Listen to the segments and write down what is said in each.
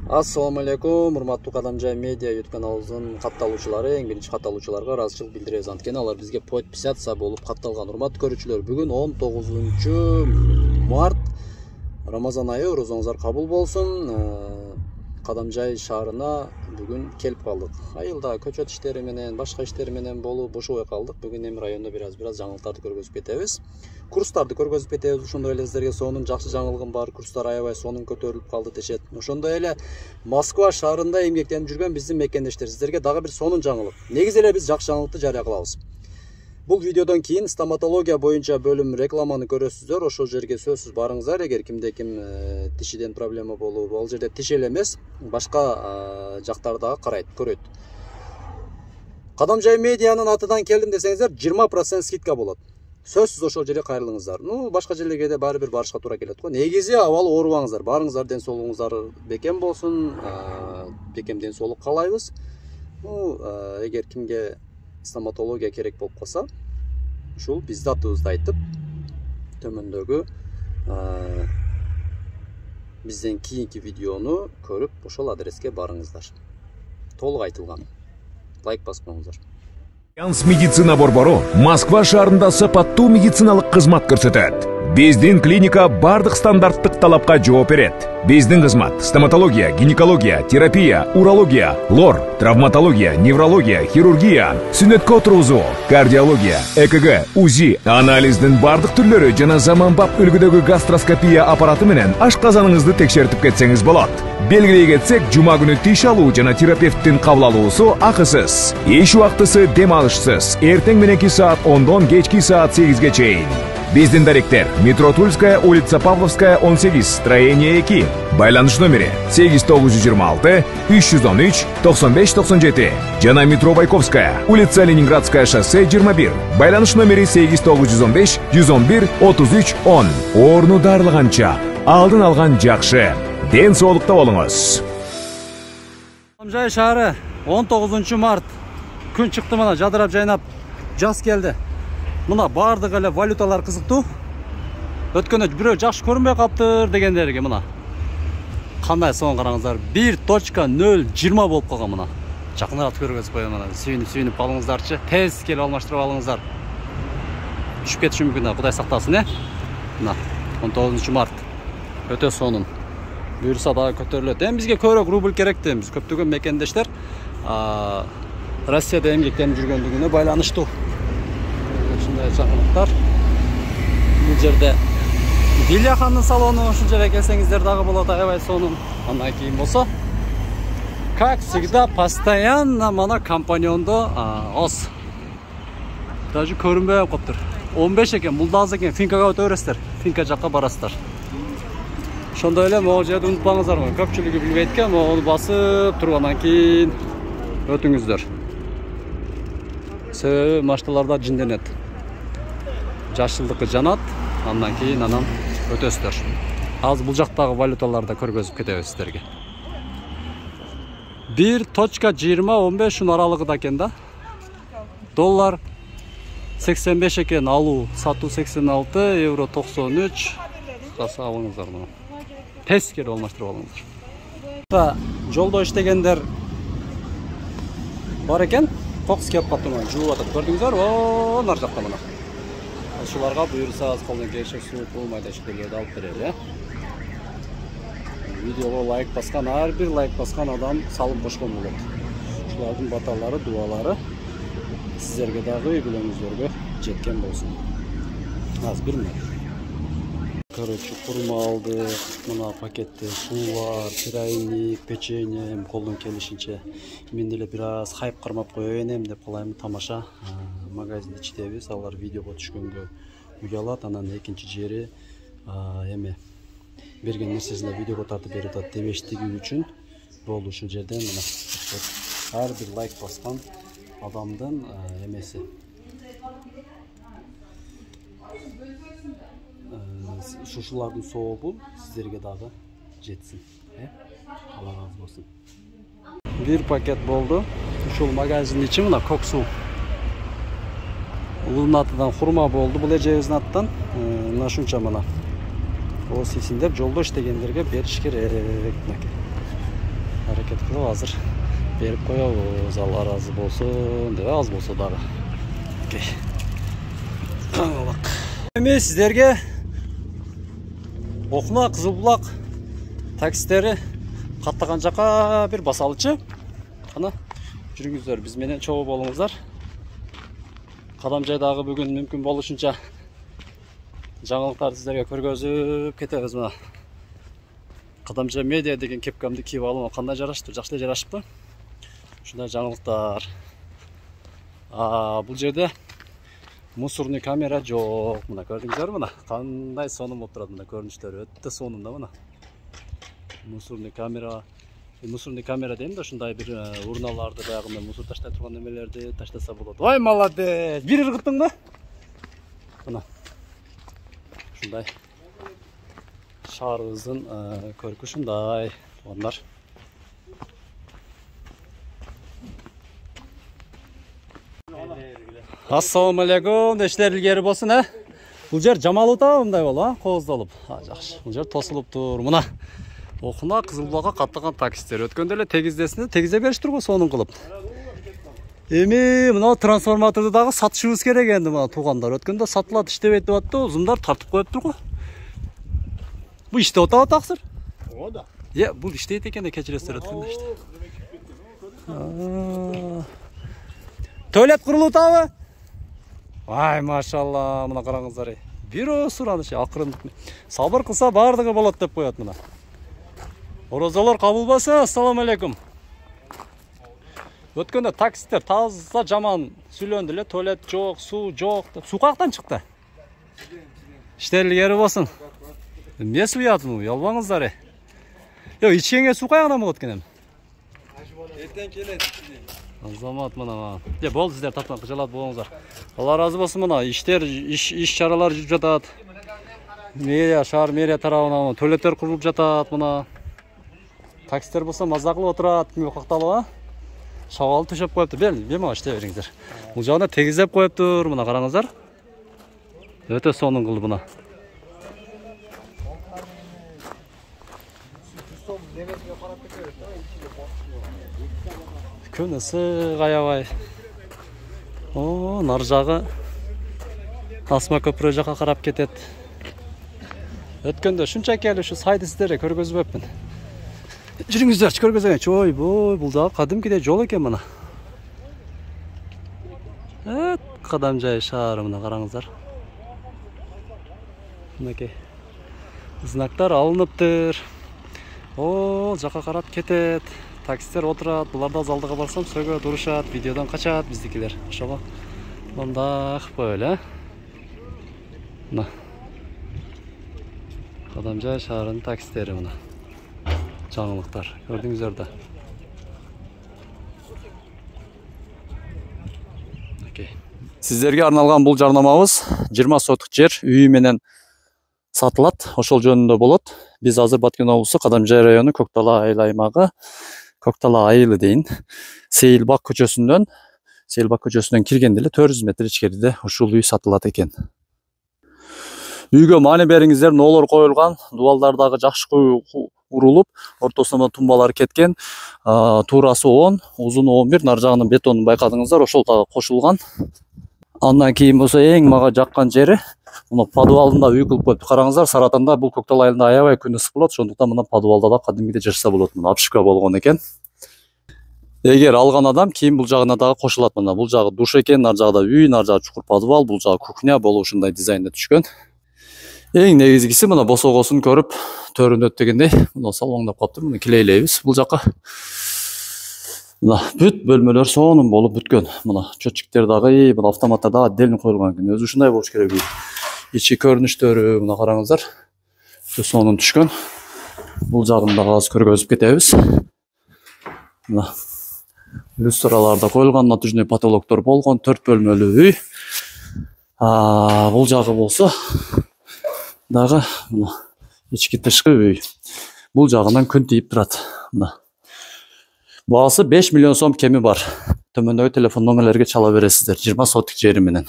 Assalamu алейкум, урматтуу Кадамжай медиа YouTube каналыбыздын катталуучулары, эң биринчи катталуучуларга ыраазычылык билдиребиз. Анткени алар бизге подписаться болуп катталган. Урматтуу көрүүчүлөр, бүгүн 19 март, Рамазан айы, орозоңуздар кабыл болсун. Кадамжай шаарына бүгүн келип калдык. Айылда көчөт иштери менен, башка иштери менен болуп бошобой калдык. Бүгүн эми райондо бир аз жаңылыктарды көргөзүп кетебиз. Курстарды көргөзүп кетебиз. Ошондой эле сиздерге сонун жакшы жаңылыгым бар. Курстар аябай сонун көтөрүлүп калды дешет. Ошондой эле Москва шаарында эмгектенип жүргөн биздин мекендештер, сиздерге дагы бир сонун жаңылык. Негизи эле биз жакшы жаңылыкты жарыя кылабыз. Бул видеодон кийин стоматология боюнча бөлүм рекламаны көрөсүздөр. Ошол жерге сөзсүз барыңыздар. Эгер кимде ким тишиден проблема болуп, ал жерде тиш эле эмес, башка жактардагы карайт, көрөт. Кадамжай медианын атынан келдим десеңиздер, 20% скидка болот. Сөзсүз ошол жерге кайрылыңыздар. Башка жерлерге да баары бир барышка туура келет го. Негизи абал оорубаңыздар. Барыңыздар, ден соолугуңуздар бекем болсун. Бекем ден соолук каалайбыз. Эгер кимге стоматология керек болуп калса, ушул биздин атыбызды айтып, төмөндөгү бизден кийинки видеону көрүп, ошол адреске барыңыздар. Толук айтылган. Лайк басып коюңуздар. Альянс медицина борбору Москва шаарында сапаттуу медициналык кызмат көрсөтөт. Биздин клиника бардык стандарттык талапка жооп берет. Биздин кызмат стоматология, гинекология, терапия, урология, лор, травматология, неврология, хирургия, сүнөткө отургузуу, кардиология, ЭКГ, УЗИ, анализдин бардык түрлөрү жана заманбап үлгүдөгү гастроскопия аппараты менен ашказаныңызды текшертип кетсеңиз болот. Белгилей кетсек, жума күнү тиш алуу жана терапевттин кабыл алуусу акысыз. Иш убактысы дем алышсыз. Эртең мененки саат 10дон кечки саат 8ге чейин. Биздин даректер: метро Тульская, улица Павловская, 18, строение 2. Байланыш номери 8926 313 9597. Жана метро Байковская, улица Ленинградская, шоссе 21. Байланыш номери 8915 111 33 10. Орну дарылганча алдын алган жакшы. Ден соолукта болуңуз. Кадамжай шаары 19 март. Күн чыкты, мына жадырап жайнап, жаз келди. Мына бардык эле валюталар кызыктуу. Өткөндө бирөө жакшы көрүнбөй калыптыр дегендерге мына. Кандай соң караңыздар. 1.020 болуп калган мына. Жакыныраак көргөзүп коём мына. Сүйүнүп алыңыздарчы. Тез келип алмаштырып алыңыздар. Түшүп кетиши мүмкүн, Кудай сактасын, Мына 19 март. Өтө сонун. Буюрса дагы көтөрүлөт. Эми бизге көбүрөөк рубль керек да, биз көптөгөн мекендештер Россияда эмгектенип жүргөндүгүнө байланыштуу. Ушундай жаңылыктар. Бул жерде Дилияхандын салону, ушул жерге келсеңиздер дагы болот, аябай сонун. Андан кийин болсо, как всегда, постоянно мана компаньондо аз. Даже көрүнбөй калыптыр. 15 экен, бул да аз экен. Финкага өтө бересиздер. Финка жакка барасыздар. Ошондой эле могу жерди унутпаңыздар. Көпчүлүгү билбейт экен, могуну басып тургандан кийин өтүңүздөр. Себеби машталарда жинденет. Жашылдыкы жанат, андан кийин анан өтөсүздөр. Азыр бул жактагы валюталарды көргөзүп кетебиз сиздерге. 1.20-15 шун аралыгында экен да. Доллар 85 экен, алуу, сатуу 86, евро 93. Каса алыңыздар мына. Тез келип алмаштырып алыңыздар. Жолдо иштегендер бар экен. Кокус кеп калды мына, жууп атат. Көрдүңүздөр? Нар жакта мына. Ушуларга буюрса аз колдон келишип суу майда ишкерлерди алып берели, Видеого лайк баскан, ар бир лайк баскан адам салым кошкон болот. Ушулардын баталары, дуалары сиздерге дагы үй бүлөңүздөргө жеткен болсун. Аз бир минут. Короче, курма алдык, мына пакетте суулар, чайник, печенье, колдон келишинче. Мен деле бир аз хайп кармап коеюн эми деп калайм, тамаша. Магазинде ичтебиз, алар видеого түшкөнгө уялат, анан экинчи жери эми берген нерсесине видеого тартып берип атат демештиги үчүн болду ушул жерден мына ар бир лайк баскан адамдын эмеси. Ушулардын сообу сиздерге дагы жетсин. Алла разы болсун. Бир пакет болду. Ушул магазиндин ичи мына көк суу. Улунун атынан хурма болду. Бул эжебиздин аттан мына шунча мына. Осисиндер жолдо иштегендерге бериш керек. ошондо азыр берип коебуз, Алла ыраазы болсун деп, аз болсо дагы. Окей. Эми сиздерге Окуна Кызыл Булак таксистери каттаган жака бир басалычы. Кана жүрүңүздөр, биз менен чогуу болуңуздар. Кадамжайдагы бүгүн мүмкүн болушунча жаңылыктарды сиздерге көргөзүп кетебиз. Мына Кадамжай медиа деген кепкамды кийип алып, кандай жарашты? Жакшы эле жарашыпты. Ушундай жаңылыктар. Бул жерде мусорный камера жок. Мына көрдүңүздөр, мына кандай сонун болуп турат, мына көрүнүштөрү өтө сонун да, мына. Мусорный камера дейм да, ушундай бир урналарды, баягы мусор таштай турган немелерди таштаса болот. Ой, молодец! Бир ыргыттың да? Мына. Ушундай шаарыбыздын көркү ушундай. Ондар. Ассаламу алейкум, иштер илгери болсун, Бул жер жамалуута мындай болуп, кооздолуп. Жакшы. Бул жер тосулуп тур. Мына Окуна Кызыл Булакка каттаган таксистер өткөндө эле тегизе бериштир го, сонун кылып. Эми мына трансформаторду дагы сатышыбыз керек энди, мына туугандар. Өткөндө сатылат, иштебейт деп атты, узундар тартып коюптур го. Бул иштеп атабы таксыр? Оода. Бул иштейт экен да, кечиресиздер өткөндө иште. Туалет курулуп атабы? Ай, машалла, мына караңыздар. Бир осураны акырын сабыр кылса бардыгы болот деп коет мына. Оразалар кабыл болсун. Ассаламу алейкум. Өткөндө таксистер таза жаман сүйлөндү эле, туалет жок, суу жок деп. Суу каяктан чыкты? Иштер илгери болсун. Эмне суу уятмы? Уялбаңыздар. Ичкенге суу каягынан болот экен? Эртең келет. Азамат мына. Болду, сиздер таптан кыжалат болуңуздар. Алла ыраазы болсун, мына иштер, иш чаралар жүрүп жатат. Шаар мэрия тарабынан туалеттер курулуп жатат мына. Таксистер болсо маза кылып отурат, кимге какталып, шабал төшөп коюптур. Бема иштей бериңиздер. Бул жагына тегизеп коюптур, мына караңыздар. Өтө сонун кылып мына. Күн ысык аябай. Нар жагы Асма көпүрө жака карап кетет. Өткөндө шунчаки эле ушу сайды сиздерге көргөзбөпмүн. Жүрүңүздөрчү, көргөзөйүнчү. Ойбой, бул да кадимкидей жол экен мына. Кадамжай шаары мына караңыздар. Мынакей знактар алыныптыр. Жака карап кетет. Таксистер отурат, буларда залдыга барсам сөгөт, урушат, видеодон качат биздикилер. Ошого мындак эле. Мына Кадамжай шаарынын таксистери мына. Жаңылыктар, көрдүңүздөр да. Сиздерге арналган бул жарнамабыз 20 сотук жер үйү менен сатылат, ошол жөнүндө болот. Биз азыр Баткен облусу Кадамжай району Көктала айыл аймагы, Көктала айылы дейин, Сейилбак көчөсүнөн киргенде эле 400 метр ичкериде ушул үй сатылат экен. Үйгө маани бериңиздер, ноолор коюлган, дубалдар дагы жакшы урулуп, ортосуна тумбалар кеткен, туурасы 10, узуну 11, нар жагынын бетонун байкадыңыздар, ошол дагы кошулган. Андан кийин болсо эң мага жаккан жери, мына подвалында үй кылып коюп. Караңыздар, Саратанда бул Көктал айылында аябай күн ысык болот, ошондуктан мына подвалда да кадимгидей жашаса болот. Мына обшивка болгон экен. Эгер алган адам кийин бул жагына дагы кошулат. Мына бул жагы душ экен, нар жагда үй, нар жагы чукур подвал, бул жагы кухня болуп ушундай дизайнда түшкөн. Эң негизгиси мына босогосун көрүп төрүнөт дегендей, мына салоңдап калыптыр. Муну килейлейбиз бул жака. Мына бүт бөлмөлөр сонун болуп бүткөн. Мына чөтчүктөр дагы, мына автоматтар дагы отдельно коюлган экен. Өзү ушундай болуш керек. Ичи көрүнүштөрү мына караңыздар. Сонун түшкөн. Бул жагын дагы аз көргөзүп кетебиз. Мына люстраларда коюлган, натужный потолоктор болгон, 4 бөлмөлүү үй. Бул жагы болсо дагы мына ички тышкы үй. Бул жагынан күн тийип турат. Мына баасы 5 миллион сом кеми бар. Төмөндөгү телефон номерлерге чала бересиздер. 20 сотук жери менен.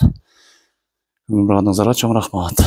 Барганыңыздарга чоң рахмат.